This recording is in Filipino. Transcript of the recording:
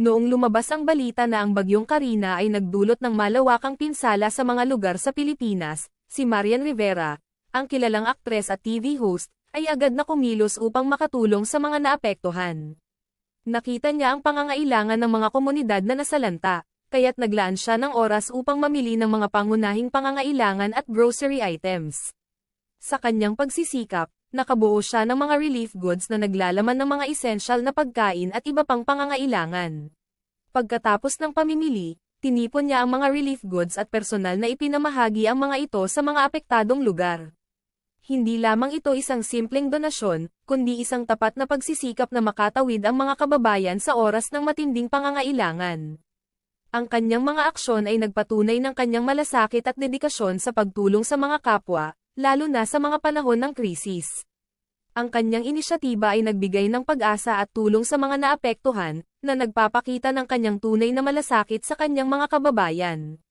Noong lumabas ang balita na ang bagyong Karina ay nagdulot ng malawakang pinsala sa mga lugar sa Pilipinas, si Marian Rivera, ang kilalang aktres at TV host, ay agad na kumilos upang makatulong sa mga naapektuhan. Nakita niya ang pangangailangan ng mga komunidad na nasalanta, kaya't naglaan siya ng oras upang mamili ng mga pangunahing pangangailangan at grocery items. Sa kanyang pagsisikap, nakabuo siya ng mga relief goods na naglalaman ng mga esensyal na pagkain at iba pang pangangailangan. Pagkatapos ng pamimili, tinipon niya ang mga relief goods at personal na ipinamahagi ang mga ito sa mga apektadong lugar. Hindi lamang ito isang simpleng donasyon, kundi isang tapat na pagsisikap na makatawid ang mga kababayan sa oras ng matinding pangangailangan. Ang kanyang mga aksyon ay nagpatunay ng kanyang malasakit at dedikasyon sa pagtulong sa mga kapwa, lalo na sa mga panahon ng krisis. Ang kanyang inisyatiba ay nagbigay ng pag-asa at tulong sa mga naapektuhan, na nagpapakita ng kanyang tunay na malasakit sa kanyang mga kababayan.